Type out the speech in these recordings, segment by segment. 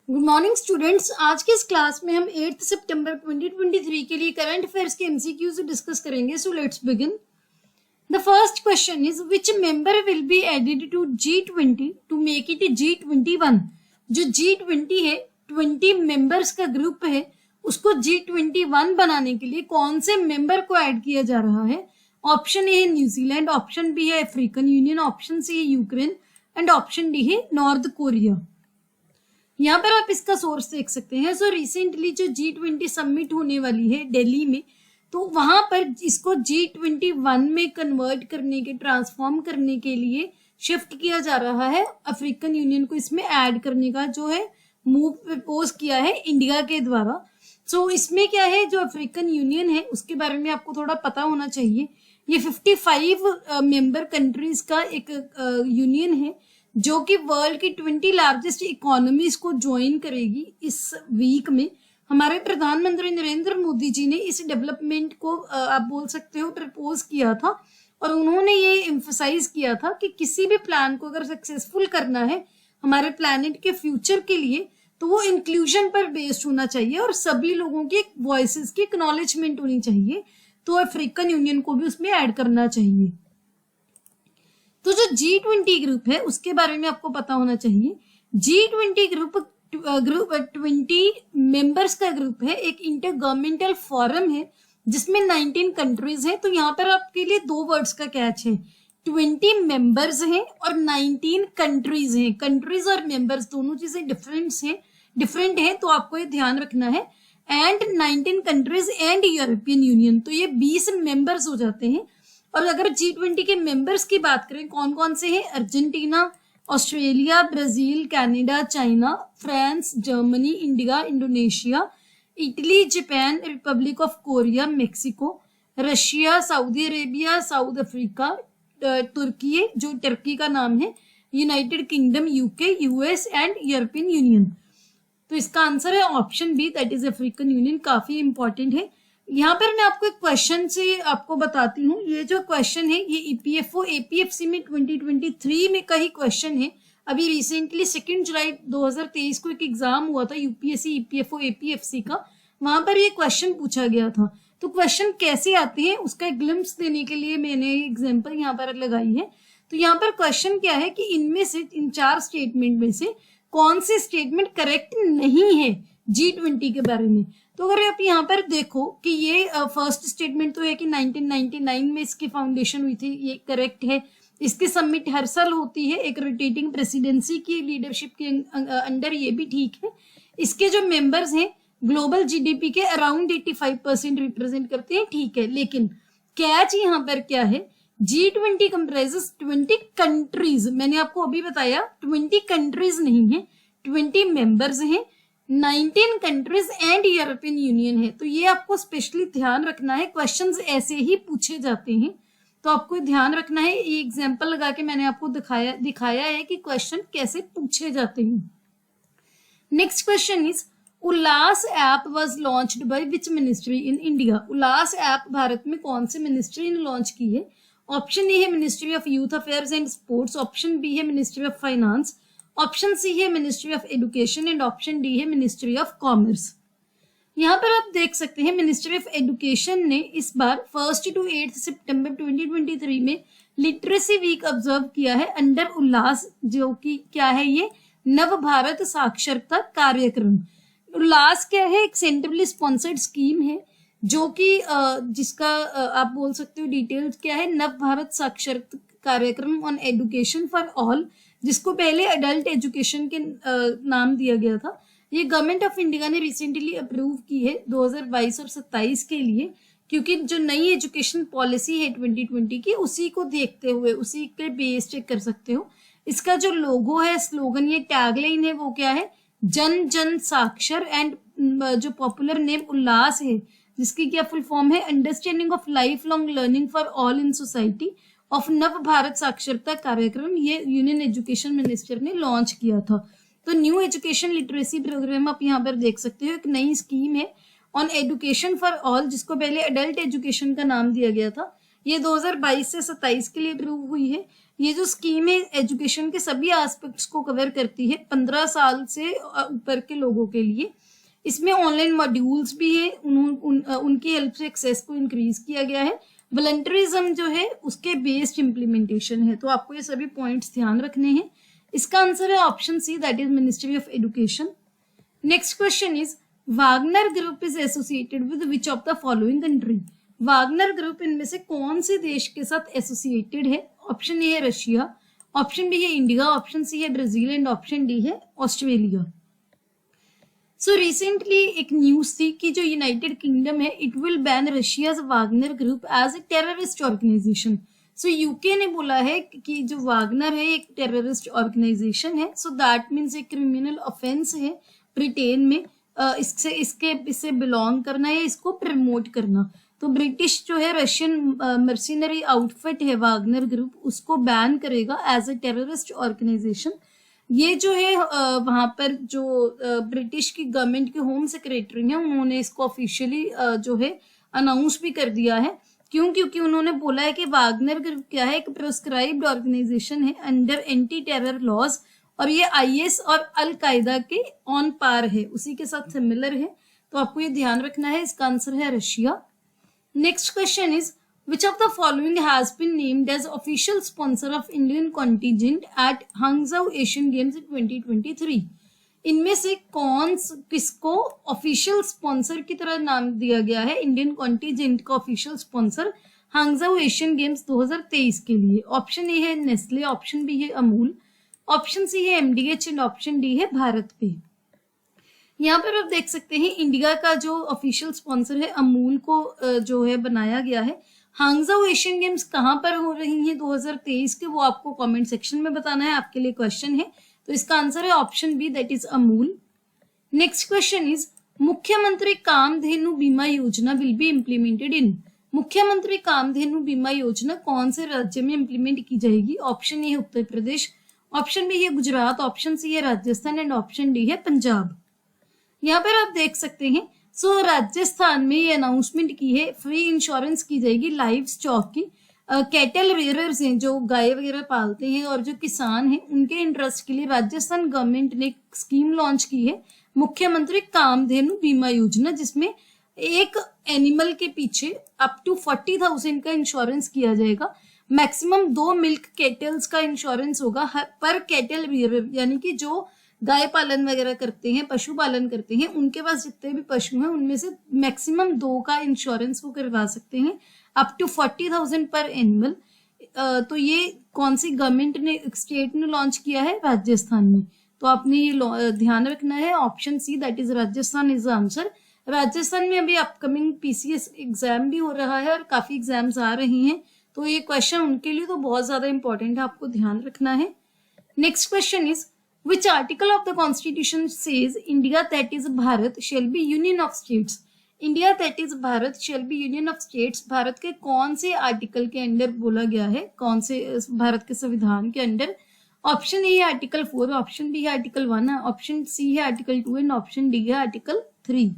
Good morning students. आज के इस क्लास में हम 8 सितंबर 2023 के लिए करंट अफेयर्स के एमसीक्यूज डिस्कस करेंगे। So let's begin. The first question is which member will be added to G20 to make it G21। जो G20 है 20 मेंबर्स का ग्रुप है, उसको G21 बनाने के लिए कौन से मेंबर को ऐड किया जा रहा है? ऑप्शन ए है न्यूजीलैंड, ऑप्शन बी है अफ्रीकन यूनियन, ऑप्शन सी है यूक्रेन एंड ऑप्शन डी है नॉर्थ कोरिया। यहाँ पर आप इसका सोर्स देख सकते हैं। सो रिसेंटली जो G20 समिट होने वाली है दिल्ली में, तो वहां पर इसको G21 में कन्वर्ट करने के, ट्रांसफॉर्म करने के लिए शिफ्ट किया जा रहा है। अफ्रीकन यूनियन को इसमें ऐड करने का जो है मूव प्रपोज किया है इंडिया के द्वारा। सो इसमें क्या है, जो अफ्रीकन यूनियन है उसके बारे में आपको थोड़ा पता होना चाहिए। ये 55 मेंबर कंट्रीज का एक यूनियन है जो कि वर्ल्ड की 20 लार्जेस्ट इकोनॉमीज को ज्वाइन करेगी। इस वीक में हमारे प्रधानमंत्री नरेंद्र मोदी जी ने इस डेवलपमेंट को आप बोल सकते हो प्रपोज किया था, और उन्होंने ये एम्फसाइज किया था कि किसी भी प्लान को अगर सक्सेसफुल करना है हमारे प्लैनेट के फ्यूचर के लिए, तो वो इंक्लूजन पर बेस्ड होना चाहिए और सभी लोगों की वॉइसेस की एक्नॉलेजमेंट होनी चाहिए। तो अफ्रीकन यूनियन को भी उसमें ऐड करना चाहिए। तो जो G20 ग्रुप है उसके बारे में आपको पता होना चाहिए। G20 ग्रुप 20 मेंबर्स का ग्रुप है, एक इंटर गवर्नमेंटल फोरम है जिसमें 19 कंट्रीज हैं। तो यहाँ पर आपके लिए दो वर्ड्स का कैच है, 20 मेंबर्स हैं और 19 कंट्रीज हैं। कंट्रीज और मेंबर्स दोनों चीजें डिफरेंट हैं, तो आपको ये ध्यान रखना है। And 19 countries and European Union, तो ये 20 मेंबर्स हो जाते हैं। और अगर G20 के मेंबर्स की बात करें कौन कौन से हैं, Argentina, Australia, Brazil, Canada, China, France, Germany, India, Indonesia, Italy, Japan, Republic of Korea, Mexico, Russia, Saudi Arabia, South Africa, तुर्की, जो टर्की का नाम है, United Kingdom, UK, US and European Union. तो इसका आंसर है option B, that is African Union. काफी important है। यहाँ पर मैं आपको एक क्वेश्चन से आपको बताती हूँ। ये जो क्वेश्चन है ये EPFO APFC में 2023 में का ही क्वेश्चन है। अभी रिसेंटली 2 जुलाई 2023 को एक एग्जाम हुआ था UPSC EPFO APFC का, वहां पर ये क्वेश्चन पूछा गया था। तो क्वेश्चन कैसे आते हैं उसका एक ग्लिम्स देने के लिए मैंने एग्जाम्पल यहाँ पर लगाई है। तो यहाँ पर क्वेश्चन क्या है कि इनमें से, इन 4 स्टेटमेंट में से कौन सी स्टेटमेंट करेक्ट नहीं है G20 के बारे में। तो अगर आप यहाँ पर देखो कि ये फर्स्ट स्टेटमेंट तो है कि 1999 में इसकी फाउंडेशन हुई थी, ये करेक्ट है। इसकी समिट हर साल होती है एक रोटेटिंग प्रेसिडेंसी की लीडरशिप के अंडर, ये भी ठीक है। इसके जो मेंबर्स हैं ग्लोबल GDP के अराउंड 85% रिप्रेजेंट करते हैं, ठीक है। लेकिन कैच यहाँ पर क्या है, G20 कंप्राइजेस 20 कंट्रीज। मैंने आपको अभी बताया 20 कंट्रीज नहीं है, 20 मेंबर्स हैं, 19 कंट्रीज एंड यूरोपियन यूनियन है। तो ये आपको स्पेशली ध्यान रखना है, क्वेश्चंस ऐसे ही पूछे जाते हैं, तो आपको ध्यान रखना है। ये एग्जांपल लगा के मैंने आपको दिखाया है कि क्वेश्चन कैसे पूछे जाते हैं। Next question is Ullas app was launched by which ministry in India. Ullas app Bharat में कौन से मिनिस्ट्री ने लॉन्च की है? ऑप्शन ए है ministry of youth affairs and sports, option B है ministry of finance, option C है ministry of education and option D है मिनिस्ट्री ऑफ कॉमर्स। यहाँ पर आप देख सकते हैं मिनिस्ट्री ऑफ एजुकेशन ने इस बार 1 to 8 सितंबर 2023 में लिटरेसी वीक ऑब्जर्व किया है अंडर उल्लास, जो कि क्या है, ये नव भारत साक्षरता कार्यक्रम। उल्लास क्या है, एक सेंट्रली स्पॉन्सर्ड स्कीम है जो कि जिसका आप बोल सकते हो डिटेल्स क्या है, नव भारत साक्षरता कार्यक्रम ऑन एजुकेशन फॉर ऑल, जिसको पहले अडल्ट एजुकेशन के नाम दिया गया था। ये गवर्नमेंट ऑफ इंडिया ने रिसेंटली अप्रूव की है 2022 और 27 के लिए, क्योंकि जो नई एजुकेशन पॉलिसी है 2020 की, उसी को देखते हुए, उसी के बेस चेक कर सकते हो। इसका जो लोगो है, स्लोगन, ये टैगलाइन है, वो क्या है, जन जन साक्षर, एंड जो पॉपुलर नेम उल्लास है, जिसकी क्या फुल फॉर्म है, understanding of life long learning for all in society of नव भारत साक्षरता कार्यक्रम। ये यूनियन एजुकेशन मिनिस्टर ने लॉन्च किया था। तो न्यू एजुकेशन लिटरेसी प्रोग्राम आप यहाँ पर देख सकते हो, एक नई स्कीम है ऑन एजुकेशन फॉर ऑल, जिसको पहले अडल्ट एजुकेशन का नाम दिया गया था। ये 2022 से 27 के लिए अप्रूव हुई है। ये जो स्कीम है एजुकेशन के सभी एस्पेक्ट्स को कवर करती है 15 साल से ऊपर के लोगों के लिए। इसमें ऑनलाइन मॉड्यूल्स भी है, उनकी हेल्प से एक्सेस को इंक्रीज किया गया है। वॉलंटरिज्म जो है उसके बेस्ड इम्प्लीमेंटेशन है। तो आपको ये सभी पॉइंट्स ध्यान रखने हैं। इसका आंसर है option C, that is ministry of education. Next question is Wagner group is associated with which of the following country. Wagner group इनमें से कौन से देश के साथ एसोसिएटेड है? ऑप्शन ए है रशिया, ऑप्शन बी है इंडिया, ऑप्शन सी है ब्राजील एंड ऑप्शन डी है ऑस्ट्रेलिया। सो रिसेंटली एक न्यूज थी कि जो यूनाइटेड किंगडम है it will ban Russia's Wagner group as a terrorist organisation. So UK ने बोला है कि जो वागनर है एक टेररिस्ट ऑर्गेनाइजेशन है। सो दैट मीन्स एक क्रिमिनल ऑफेंस है ब्रिटेन में इससे बिलोंग करना या इसको प्रमोट करना। तो ब्रिटिश जो है रशियन मर्सिनरी आउटफिट है वागनर ग्रुप, उसको बैन करेगा एज ए टेररिस्ट ऑर्गेनाइजेशन। ये जो है वहां पर जो ब्रिटिश की गवर्नमेंट के होम सेक्रेटरी हैं उन्होंने इसको ऑफिशियली जो है अनाउंस भी कर दिया है। क्योंकि उन्होंने बोला है कि वागनर ग्रुप क्या है, एक प्रिस्क्राइब्ड ऑर्गेनाइजेशन है अंडर एंटी टेरर लॉज, और ये आईएस और अल कायदा के ऑन पार है, उसी के साथ सिमिलर है। तो आपको ये ध्यान रखना है। इसका आंसर है Russia. Next question is which of the following has been named as official sponsor of Indian contingent at Hangzhou Asian Games 2023। इनमें से किसको ऑफिशियल स्पॉन्सर की तरह नाम दिया गया है इंडियन कॉन्टिजेंट का official sponsor Hangzhou Asian games 2023 के लिए? ऑप्शन ए है नेस्ले, ऑप्शन बी है अमूल, ऑप्शन सी है एमडीएच एंड ऑप्शन डी है भारत पे। यहाँ पर आप देख सकते हैं इंडिया का जो ऑफिशियल स्पॉन्सर है अमूल को जो है बनाया गया है। हांगझाऊ एशियन गेम्स कहाँ पर हो रही हैं 2023 के, वो आपको कमेंट सेक्शन में बताना है, आपके लिए क्वेश्चन है। तो इसका आंसर है option B, that is Amul. Next question is Mukhyamantri Kamdhenu बीमा योजना विल बी इम्प्लीमेंटेड इन। मुख्यमंत्री कामधेनु बीमा योजना कौन से राज्य में इम्प्लीमेंट की जाएगी? ऑप्शन ए है उत्तर प्रदेश, ऑप्शन बी है गुजरात, ऑप्शन सी है राजस्थान एंड ऑप्शन डी है पंजाब। यहाँ पर आप देख सकते हैं सो राजस्थान में ये अनाउंसमेंट की है फ्री इंश्योरेंस की जाएगी लाइव स्टॉक की। कैटल रेयरर्स हैं जो गाय वगैरह पालते हैं और जो किसान हैं उनके इंटरेस्ट के लिए राजस्थान गवर्नमेंट ने स्कीम लॉन्च की है मुख्यमंत्री कामधेनु बीमा योजना, जिसमें एक एनिमल के पीछे अप टू 40,000 का इंश्योरेंस किया जाएगा। मैक्सिमम 2 मिल्क कैटल्स का इंश्योरेंस होगा पर कैटल रेयरर, यानी कि जो गाय पालन वगैरह करते हैं, पशुपालन करते हैं, उनके पास जितने भी पशु हैं उनमें से मैक्सिमम 2 का इंश्योरेंस वो करवा सकते हैं अप टू 40,000 पर एनिमल। तो ये कौन सी गवर्नमेंट ने स्टेट ने लॉन्च किया है? राजस्थान में। तो आपने ये ध्यान रखना है, option C that is Rajasthan is the answer. Rajasthan में अभी अपकमिंग पीसीएस एग्जाम भी हो रहा है और काफी एग्जाम्स आ रही हैं, तो ये क्वेश्चन उनके लिए तो बहुत ज्यादा इंपॉर्टेंट है, आपको ध्यान रखना है। Next question is which article of the constitution says India that is Bharat shall be union of states। India that is Bharat shall be union of states Bharat के कौन से आर्टिकल के अंडर बोला गया है, कौन से भारत के संविधान के अंडर? ऑप्शन ए है आर्टिकल 4, ऑप्शन बी है आर्टिकल 1, ऑप्शन सी है आर्टिकल 2 एंड ऑप्शन डी है आर्टिकल 3।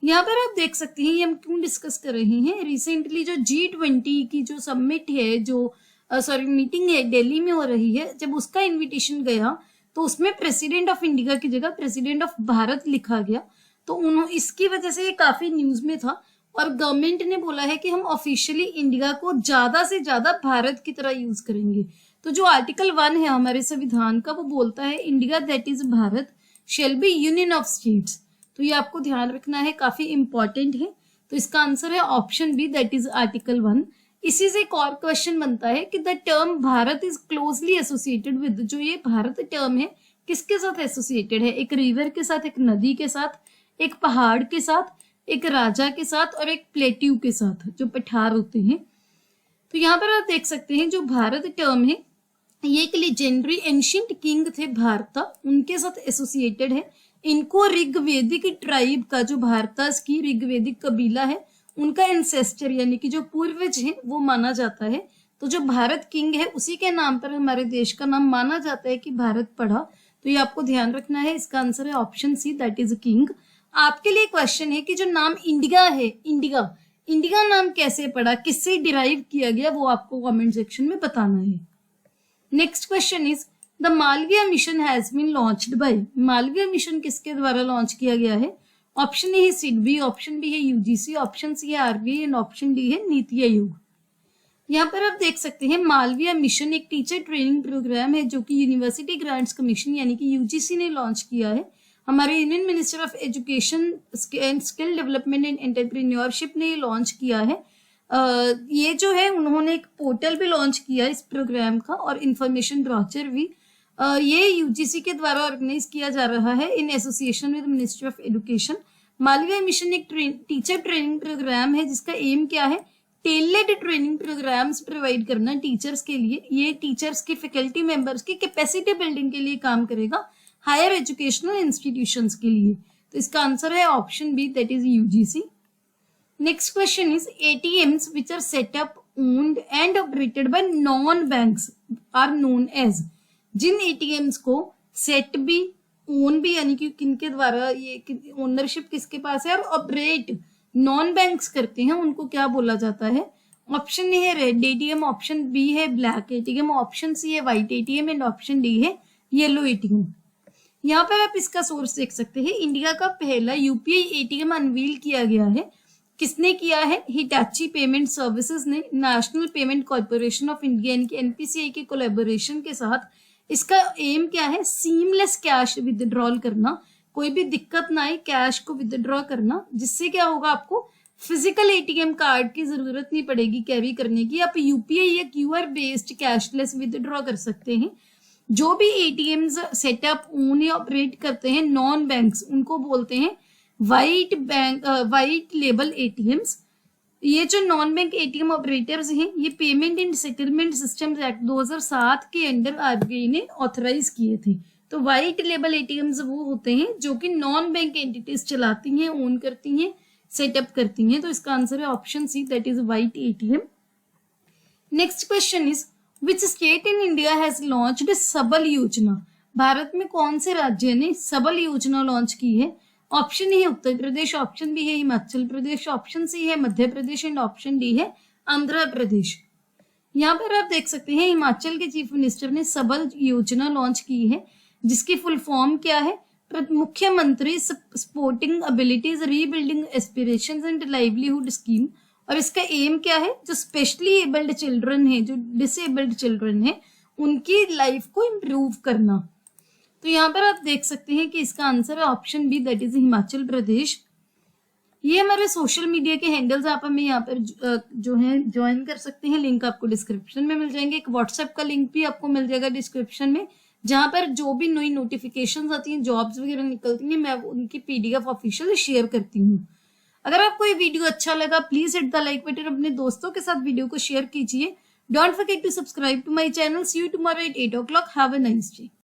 यहाँ पर आप देख सकते हैं ये हम क्यों डिस्कस कर रहे हैं। रिसेंटली जो G20 की जो समिट है, जो मीटिंग है दिल्ली में हो रही है, जब उसका इन्विटेशन गया तो उसमें प्रेसिडेंट ऑफ इंडिया की जगह प्रेसिडेंट ऑफ भारत लिखा गया। तो इसकी वजह से ये काफी न्यूज में था और गवर्नमेंट ने बोला है कि हम ऑफिशियली इंडिया को ज्यादा से ज्यादा भारत की तरह यूज करेंगे। तो जो आर्टिकल 1 है हमारे संविधान का वो बोलता है India that is Bharat shall be union of states. तो ये आपको ध्यान रखना है, काफी इंपॉर्टेंट है। तो इसका आंसर है option B, that is article 1। इसी से एक और क्वेश्चन बनता है कि the term Bharat is closely associated with, जो ये भारत टर्म है किसके साथ एसोसिएटेड है? एक रिवर के साथ, एक नदी के साथ, एक पहाड़ के साथ, एक राजा के साथ और एक प्लेट्यू के साथ, जो पठार होते हैं। तो यहाँ पर आप देख सकते हैं जो भारत टर्म है ये एक लेजेंडरी एंशिएंट किंग थे भारत, उनके साथ एसोसिएटेड है। इनको ऋग्वेदिक ट्राइब का, जो भारतास की ऋग्वेदिक कबीला है उनका एंसेस्टर यानी कि जो पूर्वज है वो माना जाता है। तो जो भारत किंग है उसी के नाम पर हमारे देश का नाम माना जाता है कि भारत पड़ा। तो ये आपको ध्यान रखना है। इसका आंसर है option C, that is king. आपके लिए क्वेश्चन है कि जो नाम इंडिया है, इंडिया नाम कैसे पड़ा, किससे डिराइव किया गया, वो आपको कमेंट सेक्शन में बताना है। Next question is the Malviya mission has been launched by. Malviya mission किसके द्वारा लॉन्च किया गया है? ऑप्शन ए है सिडबी, ऑप्शन बी है यूजीसी, ऑप्शन सी है आरबीआई एंड ऑप्शन डी है नीति आयोग। यहाँ पर आप देख सकते हैं मालवीय मिशन एक टीचर ट्रेनिंग प्रोग्राम है जो कि यूनिवर्सिटी ग्रांट्स कमीशन यानी कि यूजीसी ने लॉन्च किया है। हमारे union minister of education and skill development and entrepreneurship ने लॉन्च किया है। ये जो है उन्होंने एक पोर्टल भी लॉन्च किया इस प्रोग्राम का और इंफॉर्मेशन ब्रोचर भी। ये यूजीसी के द्वारा ऑर्गेनाइज किया जा रहा है in association with ministry of education. Malviya mission एक टीचर ट्रेनिंग प्रोग्राम है जिसका एम क्या है? टेलर्ड ट्रेनिंग प्रोग्राम्स प्रोवाइड करना टीचर्स के लिए। ये टीचर्स की फैकल्टी मेंबर्स की कैपेसिटी बिल्डिंग के लिए काम करेगा हायर एजुकेशनल इंस्टीट्यूशंस के लिए। तो इसका आंसर है option B, that is UGC. Next question is ATMs which are set up, owned and operated by non-banks are known as। जिन ATMs को सेट भी, ओन भी यानी कि किनके द्वारा, ये ओनरशिप किसके पास है, और ऑपरेट नॉन बैंक्स करते हैं, उनको क्या बोला जाता है? ऑप्शन ए है रेड ATM, ऑप्शन बी है ब्लैक ATM, ऑप्शन सी है white ATM and option D है येलो ATM। यहाँ पर आप इसका सोर्स देख सकते हैं। इंडिया का पहला UPI ATM अनवील किया गया है। किसने किया है? हिटाची पेमेंट सर्विसेज ने national payment corporation of India यानी कि NPCI के कोलैबोरेशन के साथ। इसका एम क्या है? सीमलेस कैश विदड्रॉल करना, कोई भी दिक्कत ना आए कैश को विदड्रॉ करना, जिससे क्या होगा, आपको फिजिकल ATM कार्ड की जरूरत नहीं पड़ेगी कैरी करने की। आप UPI या QR बेस्ड कैशलेस विदड्रॉ कर सकते हैं। जो भी ATMs सेटअप, ओन या ऑपरेट करते हैं नॉन बैंक्स, उनको बोलते हैं व्हाइट लेबल ATMs। ये जो नॉन बैंक ATM ऑपरेटर्स हैं ये payment and settlement systems act 2007 के अंडर RBI ने ऑथराइज किए थे। तो व्हाइट लेबल ATMs वो होते हैं जो कि नॉन बैंक एंटिटीज चलाती हैं, ओन करती हैं, सेटअप करती हैं। तो इसका आंसर है option C, that is white ATM। Next question is which state in India has launched Sabal योजना। भारत में कौन से राज्य ने सबल योजना लॉन्च की है? ऑप्शन ए है उत्तर प्रदेश, ऑप्शन बी है हिमाचल प्रदेश, ऑप्शन सी है Madhya Pradesh and option D है आंध्र प्रदेश। यहाँ पर आप देख सकते हैं हिमाचल के चीफ मिनिस्टर ने सबल योजना लॉन्च की है जिसकी फुल फॉर्म क्या है? मुख्यमंत्री supporting abilities rebuilding aspirations and livelihood scheme. और इसका एम क्या है? जो स्पेशली एबल्ड चिल्ड्रन है, जो डिसेबल्ड चिल्ड्रन है, उनकी लाइफ को इम्प्रूव करना। तो यहाँ पर आप देख सकते हैं कि इसका आंसर है option B, that is Himachal Pradesh. ये हमारे सोशल मीडिया के हैंडल्स आप हमें यहाँ पर जो है ज्वाइन कर सकते हैं। लिंक आपको डिस्क्रिप्शन में मिल जाएंगे। एक व्हाट्सएप का लिंक भी आपको मिल जाएगा डिस्क्रिप्शन में, जहां पर जो भी नई नोटिफिकेशंस आती हैं, जॉब्स वगैरह निकलती हैं, मैं उनकी PDF ऑफिशियल शेयर करती हूँ। अगर आपको ये वीडियो अच्छा लगा please hit the like button, अपने दोस्तों के साथ वीडियो को शेयर कीजिए। Don't forget to subscribe to my channel. See you tomorrow at 8 o'clock। Have a nice day.